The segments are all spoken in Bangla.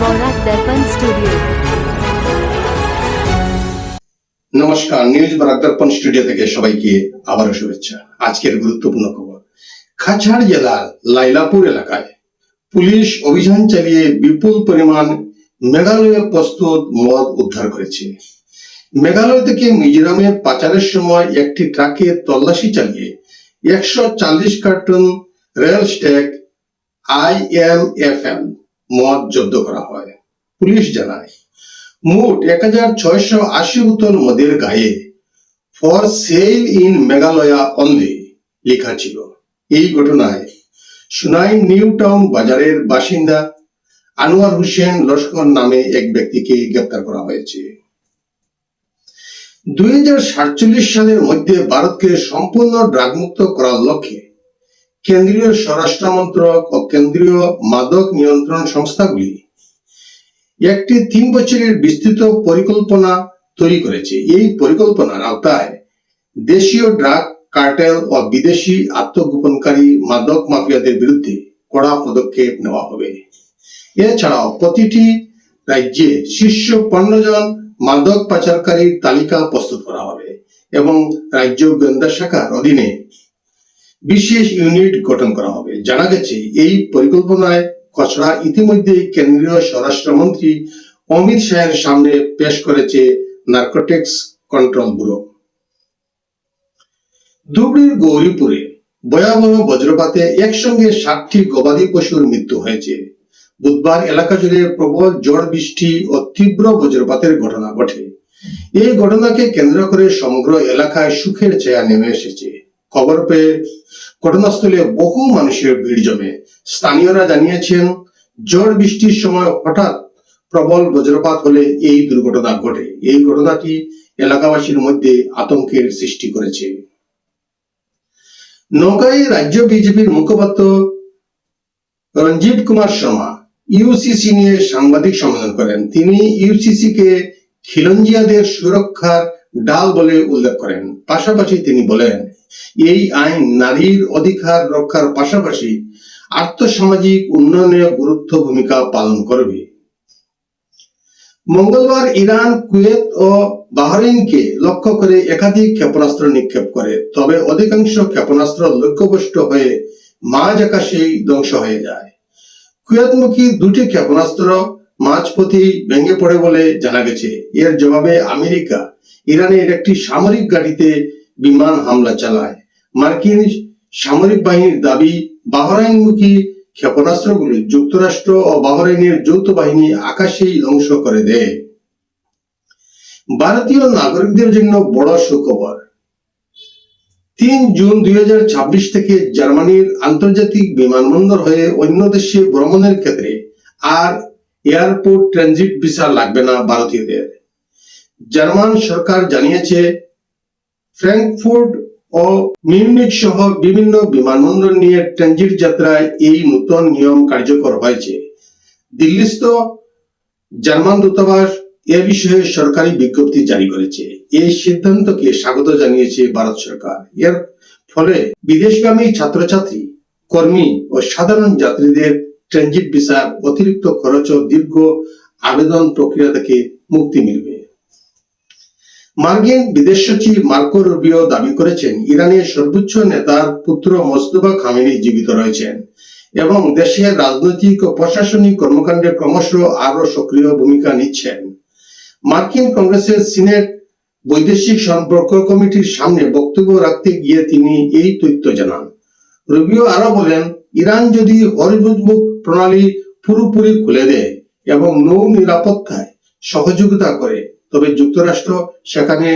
বরাক দর্পণ স্টুডিও। নমস্কার, নিউজ বরাক দর্পণ স্টুডিও থেকে সবাইকে আবারও শুভেচ্ছা। আজকের গুরুত্বপূর্ণ খবর, কাছাড় জেলার লাইলাপুর এলাকায় পুলিশ অভিযান চালিয়ে বিপুল পরিমাণ মেঘালয়ে প্রস্তুত মদ উদ্ধার করেছে। মেঘালয় থেকে মিজোরামে পাচারের সময় একটি ট্রাকে তল্লাশি চালিয়ে 140 কার্টন রেল স্টেক IMFM মদ জব্দ করা হয়। পুলিশ জানায় মোট 1680 বোতল মদের গায়ে for sale in Meghalaya only লেখা ছিল। এই ঘটনায় সুনাই নিউ টাউন বাজারের বাসিন্দা আনোয়ার হোসেন লস্কর নামে এক ব্যক্তিকে গ্রেপ্তার করা হয়েছে। 2047 সালের মধ্যে ভারতকে সম্পূর্ণ ড্রাগমুক্ত করার লক্ষ্যে কেন্দ্রীয় স্বরাষ্ট্র মন্ত্রক ও কেন্দ্রীয় মাদক নিয়ন্ত্রণ সংস্থাগুলি একটি 3 বছরের বিস্তৃত পরিকল্পনা তৈরি করেছে। এই পরিকল্পনার আওতায় দেশীয় ড্রাগ কার্টেল ও বিদেশি আত্মগোপনকারী মাদক মাফিয়াদের বিরুদ্ধে কড়া পদক্ষেপ নেওয়া হবে। এছাড়াও প্রতিটি রাজ্যে শীর্ষ 15 জন মাদক পাচারকারীর তালিকা প্রস্তুত করা হবে এবং রাজ্য গোয়েন্দা শাখার অধীনে বিশেষ ইউনিট গঠন করা হবে। জানা গেছে এই পরিকল্পনায় খসড়া ইতিমধ্যে কেন্দ্রীয় স্বরাষ্ট্রমন্ত্রী অমিত শাহের সামনে পেশ করেছে নার্কোটিক্স কন্ট্রোল ব্যুরো। ধুবড়ীর গৌরীপুরে ভয়াবহ বজ্রপাতে একসঙ্গে 7টি গবাদি পশুর মৃত্যু হয়েছে। বুধবার এলাকা জুড়ে প্রবল ঝড় বৃষ্টি ও তীব্র বজ্রপাতের ঘটনা ঘটে। এই ঘটনাকে কেন্দ্র করে সমগ্র এলাকায় সুখের ছায়া নেমে এসেছে। খবর পেয়ে ঘটনাস্থলে বহু মানুষের ভিড় জমে। স্থানীয়রা জানিয়েছেন, ঝড় বৃষ্টির সময় হঠাৎ প্রবল বজ্রপাত হলে এই দুর্ঘটনা ঘটে। এই ঘটনাটি এলাকাবাসীর মধ্যে আতঙ্কের সৃষ্টি করেছে। নওগাঁয় রাজ্য বিজেপির মুখপাত্র রঞ্জিত কুমার শর্মা ইউসিসি নিয়ে সাংবাদিক সম্মেলন করেন। তিনি ইউসিসি কে খিলঞ্জিয়াদের সুরক্ষার ডাল বলে উল্লেখ করেন। পাশাপাশি তিনি বলেন, এই আইন নারীর অধিকার রক্ষার পাশাপাশি আর্থসামাজিক উন্নয়নে গুরুত্ব ভূমিকা পালন করবে। মঙ্গলবার ইরান কুয়েত ও বাহরাইনকে লক্ষ্য করে একাধিক ক্ষেপণাস্ত্র নিক্ষেপ করে, তবে অধিকাংশ ক্ষেপণাস্ত্র লক্ষ্যভ্রষ্ট হয়ে মাঝ আকাশেই ধ্বংস হয়ে যায়। কুয়েতমুখী 2টি ক্ষেপণাস্ত্র মাঝপথেই ভেঙে পড়ে বলে জানা গেছে। এর জবাবে আমেরিকা ইরানের একটি সামরিক ঘাঁটিতে বিমান হামলা চালায়। মার্কিন সামরিক বাহিনীর দাবি, বাহরাইনমুখী ক্ষেপণাস্ত্রগুলি যুক্তরাষ্ট্র ও বাহরাইনের যৌথ বাহিনী আকাশেই ধ্বংস করে দেয়। ভারতীয় নাগরিকদের জন্য বড় সুখবর। 3 জুন 2026 থেকে জার্মানির আন্তর্জাতিক বিমানবন্দর হয়ে অন্য দেশে ভ্রমণের ক্ষেত্রে আর এয়ারপোর্ট ট্রানজিট ভিসা লাগবে না ভারতীয়দের। জার্মান সরকার জানিয়েছে, ফ্র্যাঙ্কফুর্ট ও মিউনিখ সহ বিভিন্ন বিমানবন্দর নিয়ে ট্রানজিট যাত্রায় এই নতুন নিয়ম কার্যকর হয়েছে। দিল্লিস্থ জার্মান দূতাবাস এ বিষয়ে সরকারি বিজ্ঞপ্তি জারি করেছে। এই সিদ্ধান্তকে স্বাগত জানিয়েছে ভারত সরকার। এর ফলে বিদেশগামী ছাত্রছাত্রী, কর্মী ও সাধারণ যাত্রীদের ট্রানজিট ভিসার অতিরিক্ত খরচ ও দীর্ঘ আবেদন প্রক্রিয়া থেকে মুক্তি মিলবে। মার্কিন বিদেশ সচিব মার্কো রুবিও দাবি করেছেন, ইরানের সর্বোচ্চ নেতার পুত্র মোস্তফা খামেনি জীবিত রয়েছেন এবং দেশের রাজনৈতিক ও প্রশাসনিক কর্মকাণ্ডে ক্রমশ আরো সক্রিয় ভূমিকা নিচ্ছেন। মার্কিন কংগ্রেসের সিনেট বৈদেশিক সম্পর্ক কমিটির সামনে বক্তব্য রাখতে গিয়ে তিনি এই তথ্য জানান। রুবিও আরো বলেন, ইরান যদি হরমুজ প্রণালী পুরোপুরি খুলে দেয় এবং নৌ নিরাপত্তায় সহযোগিতা করে, তবে যুক্তরাষ্ট্র সেখানে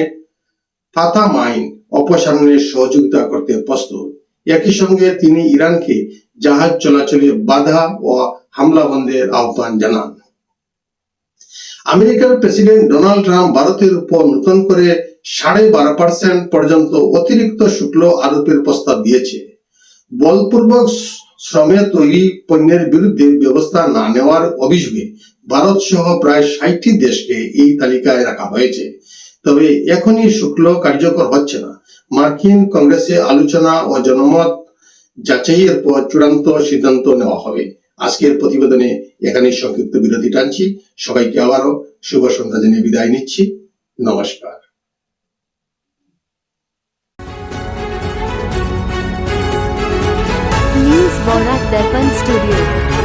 ফাতাহ আইন অপসারণের সহযোগিতা করতে প্রস্তুত। একই সঙ্গে তিনি ইরানকে জাহাজ চলাচলে বাধা ও হামলা বন্ধের আহ্বান জানান। আমেরিকার প্রেসিডেন্ট ডোনাল্ড ট্রাম্প ভারতের উপর নতুন করে 12.5% পর্যন্ত অতিরিক্ত শুল্ক আরোপের প্রস্তাব দিয়েছে। বলপূর্বক শ্রমে তৈরি পণ্যের বিরুদ্ধে ব্যবস্থা না নেওয়ার অভিযোগে ভারত সহ প্রায় 60টি দেশকে এই তালিকায় রাখা হয়েছে। তবে এখনই শুল্ক কার্যকর হচ্ছে না। মার্কিন কংগ্রেসে আলোচনা ও জনমত যাচাইয়ের পর চূড়ান্ত সিদ্ধান্ত নেওয়া হবে। আজকের প্রতিবেদনে এখানেই সংক্ষিপ্ত বিরতি টানছি। সবাইকে আবারও শুভ সন্ধ্যা জানিয়ে বিদায় নিচ্ছি। নমস্কার। न्यूज बौरा दर्पण स्टूडियो।